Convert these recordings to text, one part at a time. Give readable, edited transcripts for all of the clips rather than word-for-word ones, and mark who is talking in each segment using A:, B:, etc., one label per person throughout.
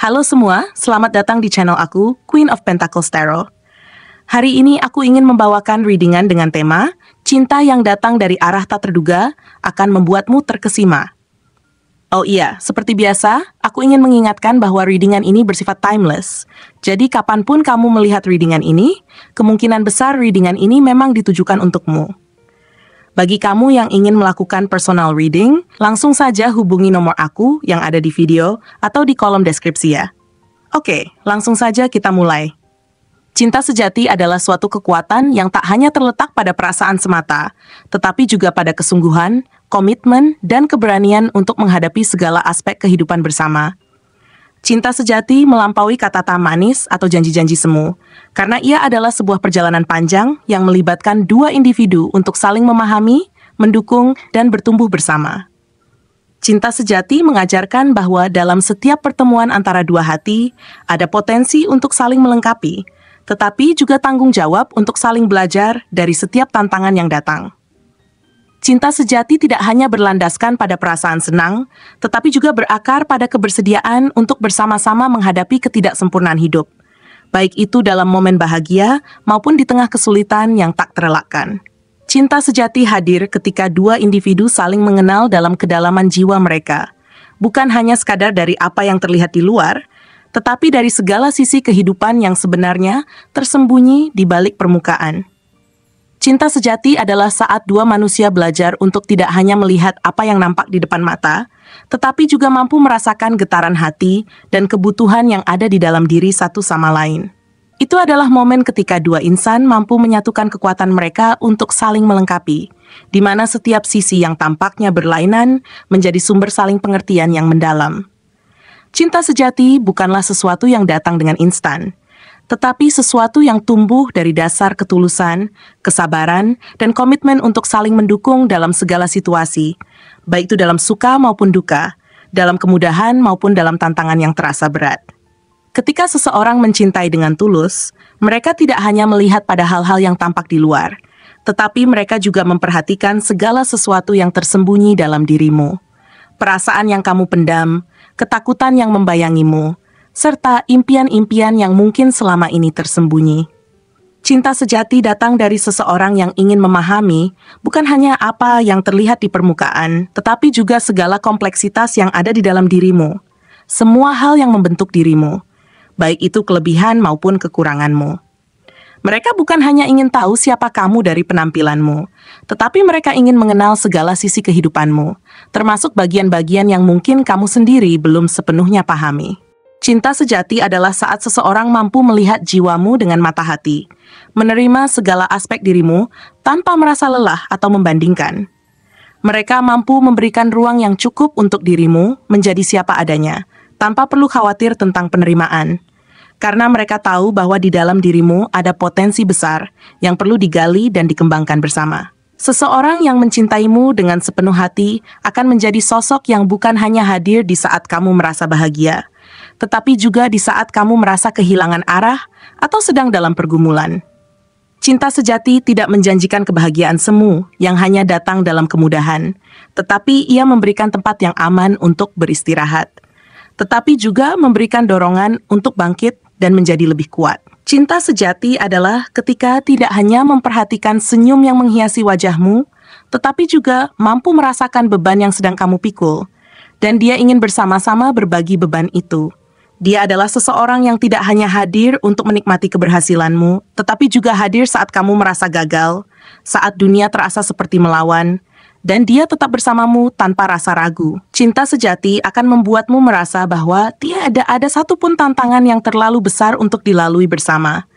A: Halo semua, selamat datang di channel aku, Queen of Pentacles Tarot. Hari ini aku ingin membawakan readingan dengan tema, cinta yang datang dari arah tak terduga akan membuatmu terkesima. Oh iya, seperti biasa, aku ingin mengingatkan bahwa readingan ini bersifat timeless. Jadi kapanpun kamu melihat readingan ini, kemungkinan besar readingan ini memang ditujukan untukmu. Bagi kamu yang ingin melakukan personal reading, langsung saja hubungi nomor aku yang ada di video atau di kolom deskripsi ya. Oke, langsung saja kita mulai. Cinta sejati adalah suatu kekuatan yang tak hanya terletak pada perasaan semata, tetapi juga pada kesungguhan, komitmen, dan keberanian untuk menghadapi segala aspek kehidupan bersama. Cinta sejati melampaui kata-kata manis atau janji-janji semu, karena ia adalah sebuah perjalanan panjang yang melibatkan dua individu untuk saling memahami, mendukung, dan bertumbuh bersama. Cinta sejati mengajarkan bahwa dalam setiap pertemuan antara dua hati, ada potensi untuk saling melengkapi, tetapi juga tanggung jawab untuk saling belajar dari setiap tantangan yang datang. Cinta sejati tidak hanya berlandaskan pada perasaan senang, tetapi juga berakar pada kebersediaan untuk bersama-sama menghadapi ketidaksempurnaan hidup, baik itu dalam momen bahagia maupun di tengah kesulitan yang tak terelakkan. Cinta sejati hadir ketika dua individu saling mengenal dalam kedalaman jiwa mereka, bukan hanya sekadar dari apa yang terlihat di luar, tetapi dari segala sisi kehidupan yang sebenarnya tersembunyi di balik permukaan. Cinta sejati adalah saat dua manusia belajar untuk tidak hanya melihat apa yang nampak di depan mata, tetapi juga mampu merasakan getaran hati dan kebutuhan yang ada di dalam diri satu sama lain. Itu adalah momen ketika dua insan mampu menyatukan kekuatan mereka untuk saling melengkapi, di mana setiap sisi yang tampaknya berlainan menjadi sumber saling pengertian yang mendalam. Cinta sejati bukanlah sesuatu yang datang dengan instan, tetapi sesuatu yang tumbuh dari dasar ketulusan, kesabaran, dan komitmen untuk saling mendukung dalam segala situasi, baik itu dalam suka maupun duka, dalam kemudahan maupun dalam tantangan yang terasa berat. Ketika seseorang mencintai dengan tulus, mereka tidak hanya melihat pada hal-hal yang tampak di luar, tetapi mereka juga memperhatikan segala sesuatu yang tersembunyi dalam dirimu. Perasaan yang kamu pendam, ketakutan yang membayangimu, serta impian-impian yang mungkin selama ini tersembunyi. Cinta sejati datang dari seseorang yang ingin memahami bukan hanya apa yang terlihat di permukaan, tetapi juga segala kompleksitas yang ada di dalam dirimu. Semua hal yang membentuk dirimu, baik itu kelebihan maupun kekuranganmu. Mereka bukan hanya ingin tahu siapa kamu dari penampilanmu, tetapi mereka ingin mengenal segala sisi kehidupanmu, termasuk bagian-bagian yang mungkin kamu sendiri belum sepenuhnya pahami. Cinta sejati adalah saat seseorang mampu melihat jiwamu dengan mata hati, menerima segala aspek dirimu tanpa merasa lelah atau membandingkan. Mereka mampu memberikan ruang yang cukup untuk dirimu menjadi siapa adanya, tanpa perlu khawatir tentang penerimaan. Karena mereka tahu bahwa di dalam dirimu ada potensi besar yang perlu digali dan dikembangkan bersama. Seseorang yang mencintaimu dengan sepenuh hati akan menjadi sosok yang bukan hanya hadir di saat kamu merasa bahagia, tetapi juga di saat kamu merasa kehilangan arah atau sedang dalam pergumulan. Cinta sejati tidak menjanjikan kebahagiaan semu yang hanya datang dalam kemudahan, tetapi ia memberikan tempat yang aman untuk beristirahat, tetapi juga memberikan dorongan untuk bangkit dan menjadi lebih kuat. Cinta sejati adalah ketika tidak hanya memperhatikan senyum yang menghiasi wajahmu, tetapi juga mampu merasakan beban yang sedang kamu pikul, dan dia ingin bersama-sama berbagi beban itu. Dia adalah seseorang yang tidak hanya hadir untuk menikmati keberhasilanmu, tetapi juga hadir saat kamu merasa gagal, saat dunia terasa seperti melawan, dan dia tetap bersamamu tanpa rasa ragu. Cinta sejati akan membuatmu merasa bahwa tidak ada satupun tantangan yang terlalu besar untuk dilalui bersama,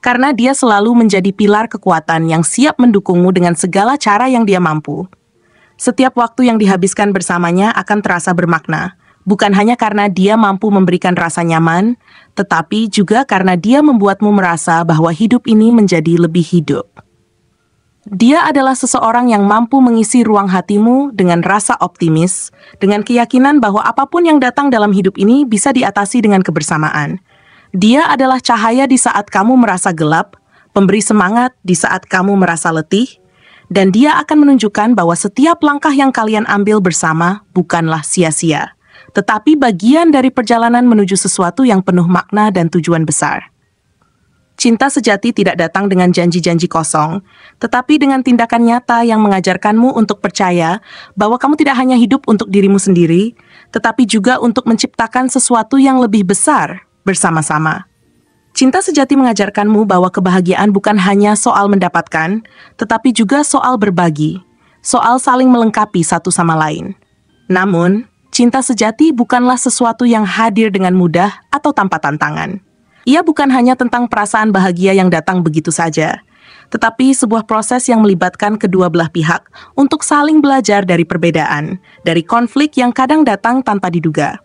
A: karena dia selalu menjadi pilar kekuatan yang siap mendukungmu dengan segala cara yang dia mampu. Setiap waktu yang dihabiskan bersamanya akan terasa bermakna, bukan hanya karena dia mampu memberikan rasa nyaman, tetapi juga karena dia membuatmu merasa bahwa hidup ini menjadi lebih hidup. Dia adalah seseorang yang mampu mengisi ruang hatimu dengan rasa optimis, dengan keyakinan bahwa apapun yang datang dalam hidup ini bisa diatasi dengan kebersamaan. Dia adalah cahaya di saat kamu merasa gelap, pemberi semangat di saat kamu merasa letih, dan dia akan menunjukkan bahwa setiap langkah yang kalian ambil bersama bukanlah sia-sia, tetapi bagian dari perjalanan menuju sesuatu yang penuh makna dan tujuan besar. Cinta sejati tidak datang dengan janji-janji kosong, tetapi dengan tindakan nyata yang mengajarkanmu untuk percaya bahwa kamu tidak hanya hidup untuk dirimu sendiri, tetapi juga untuk menciptakan sesuatu yang lebih besar bersama-sama. Cinta sejati mengajarkanmu bahwa kebahagiaan bukan hanya soal mendapatkan, tetapi juga soal berbagi, soal saling melengkapi satu sama lain. Namun, cinta sejati bukanlah sesuatu yang hadir dengan mudah atau tanpa tantangan. Ia bukan hanya tentang perasaan bahagia yang datang begitu saja, tetapi sebuah proses yang melibatkan kedua belah pihak untuk saling belajar dari perbedaan, dari konflik yang kadang datang tanpa diduga.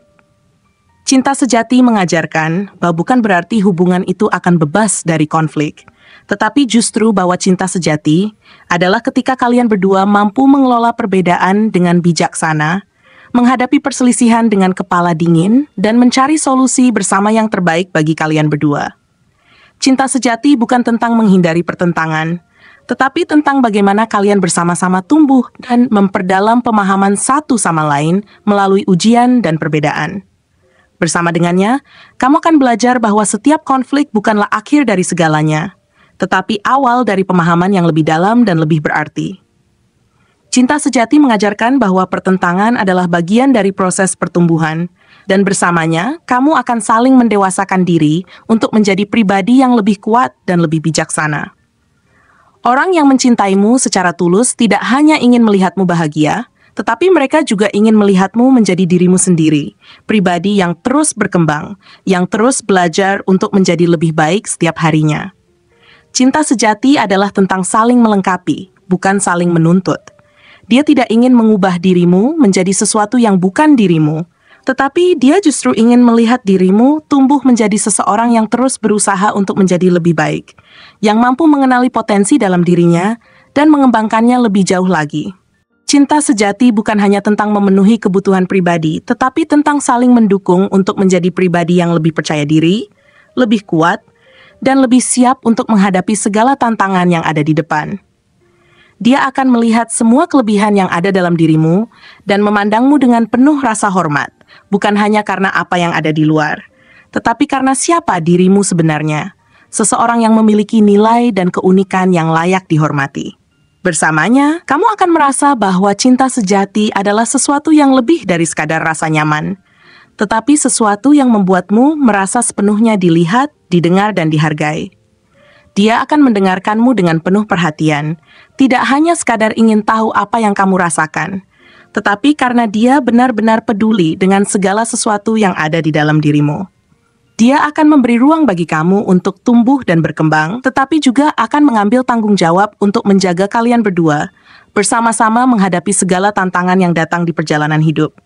A: Cinta sejati mengajarkan bahwa bukan berarti hubungan itu akan bebas dari konflik, tetapi justru bahwa cinta sejati adalah ketika kalian berdua mampu mengelola perbedaan dengan bijaksana, menghadapi perselisihan dengan kepala dingin, dan mencari solusi bersama yang terbaik bagi kalian berdua. Cinta sejati bukan tentang menghindari pertentangan, tetapi tentang bagaimana kalian bersama-sama tumbuh dan memperdalam pemahaman satu sama lain melalui ujian dan perbedaan. Bersama dengannya, kamu akan belajar bahwa setiap konflik bukanlah akhir dari segalanya, tetapi awal dari pemahaman yang lebih dalam dan lebih berarti. Cinta sejati mengajarkan bahwa pertentangan adalah bagian dari proses pertumbuhan, dan bersamanya, kamu akan saling mendewasakan diri untuk menjadi pribadi yang lebih kuat dan lebih bijaksana. Orang yang mencintaimu secara tulus tidak hanya ingin melihatmu bahagia, tetapi mereka juga ingin melihatmu menjadi dirimu sendiri, pribadi yang terus berkembang, yang terus belajar untuk menjadi lebih baik setiap harinya. Cinta sejati adalah tentang saling melengkapi, bukan saling menuntut. Dia tidak ingin mengubah dirimu menjadi sesuatu yang bukan dirimu, tetapi dia justru ingin melihat dirimu tumbuh menjadi seseorang yang terus berusaha untuk menjadi lebih baik, yang mampu mengenali potensi dalam dirinya dan mengembangkannya lebih jauh lagi. Cinta sejati bukan hanya tentang memenuhi kebutuhan pribadi, tetapi tentang saling mendukung untuk menjadi pribadi yang lebih percaya diri, lebih kuat, dan lebih siap untuk menghadapi segala tantangan yang ada di depan. Dia akan melihat semua kelebihan yang ada dalam dirimu dan memandangmu dengan penuh rasa hormat, bukan hanya karena apa yang ada di luar, tetapi karena siapa dirimu sebenarnya, seseorang yang memiliki nilai dan keunikan yang layak dihormati. Bersamanya, kamu akan merasa bahwa cinta sejati adalah sesuatu yang lebih dari sekadar rasa nyaman, tetapi sesuatu yang membuatmu merasa sepenuhnya dilihat, didengar, dan dihargai. Dia akan mendengarkanmu dengan penuh perhatian, tidak hanya sekadar ingin tahu apa yang kamu rasakan, tetapi karena dia benar-benar peduli dengan segala sesuatu yang ada di dalam dirimu. Dia akan memberi ruang bagi kamu untuk tumbuh dan berkembang, tetapi juga akan mengambil tanggung jawab untuk menjaga kalian berdua, bersama-sama menghadapi segala tantangan yang datang di perjalanan hidup.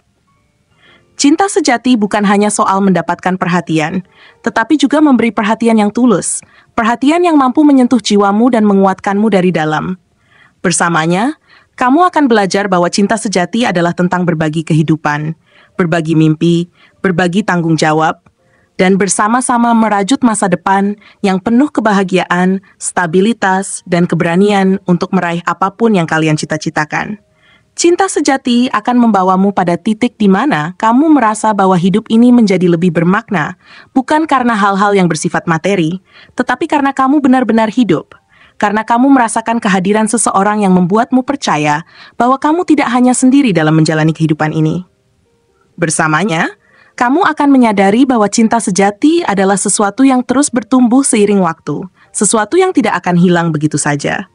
A: Cinta sejati bukan hanya soal mendapatkan perhatian, tetapi juga memberi perhatian yang tulus, perhatian yang mampu menyentuh jiwamu dan menguatkanmu dari dalam. Bersamanya, kamu akan belajar bahwa cinta sejati adalah tentang berbagi kehidupan, berbagi mimpi, berbagi tanggung jawab, dan bersama-sama merajut masa depan yang penuh kebahagiaan, stabilitas, dan keberanian untuk meraih apapun yang kalian cita-citakan. Cinta sejati akan membawamu pada titik di mana kamu merasa bahwa hidup ini menjadi lebih bermakna, bukan karena hal-hal yang bersifat materi, tetapi karena kamu benar-benar hidup, karena kamu merasakan kehadiran seseorang yang membuatmu percaya bahwa kamu tidak hanya sendiri dalam menjalani kehidupan ini. Bersamanya, kamu akan menyadari bahwa cinta sejati adalah sesuatu yang terus bertumbuh seiring waktu, sesuatu yang tidak akan hilang begitu saja.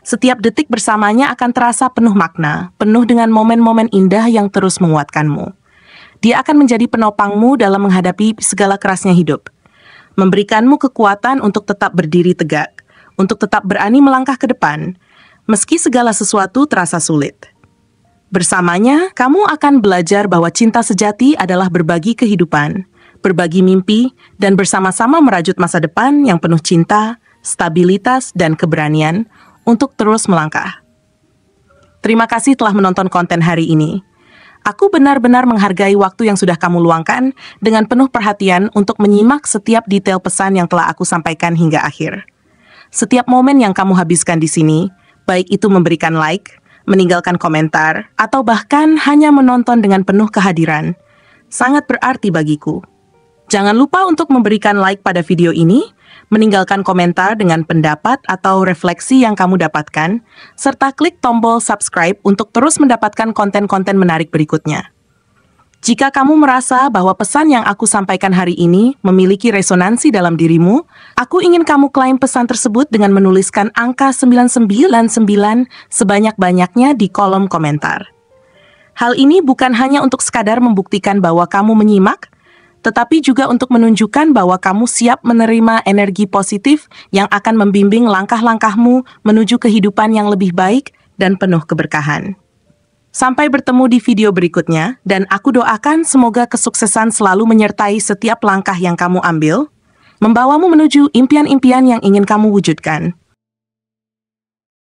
A: Setiap detik bersamanya akan terasa penuh makna, penuh dengan momen-momen indah yang terus menguatkanmu. Dia akan menjadi penopangmu dalam menghadapi segala kerasnya hidup, memberikanmu kekuatan untuk tetap berdiri tegak, untuk tetap berani melangkah ke depan, meski segala sesuatu terasa sulit. Bersamanya, kamu akan belajar bahwa cinta sejati adalah berbagi kehidupan, berbagi mimpi, dan bersama-sama merajut masa depan yang penuh cinta, stabilitas, dan keberanian untuk terus melangkah. Terima kasih telah menonton konten hari ini. Aku benar-benar menghargai waktu yang sudah kamu luangkan dengan penuh perhatian untuk menyimak setiap detail pesan yang telah aku sampaikan hingga akhir. Setiap momen yang kamu habiskan di sini, baik itu memberikan like, meninggalkan komentar, atau bahkan hanya menonton dengan penuh kehadiran, sangat berarti bagiku. Jangan lupa untuk memberikan like pada video ini, meninggalkan komentar dengan pendapat atau refleksi yang kamu dapatkan, serta klik tombol subscribe untuk terus mendapatkan konten-konten menarik berikutnya. Jika kamu merasa bahwa pesan yang aku sampaikan hari ini memiliki resonansi dalam dirimu, aku ingin kamu klaim pesan tersebut dengan menuliskan angka 999 sebanyak-banyaknya di kolom komentar. Hal ini bukan hanya untuk sekadar membuktikan bahwa kamu menyimak, tetapi juga untuk menunjukkan bahwa kamu siap menerima energi positif yang akan membimbing langkah-langkahmu menuju kehidupan yang lebih baik dan penuh keberkahan. Sampai bertemu di video berikutnya, dan aku doakan semoga kesuksesan selalu menyertai setiap langkah yang kamu ambil, membawamu menuju impian-impian yang ingin kamu wujudkan.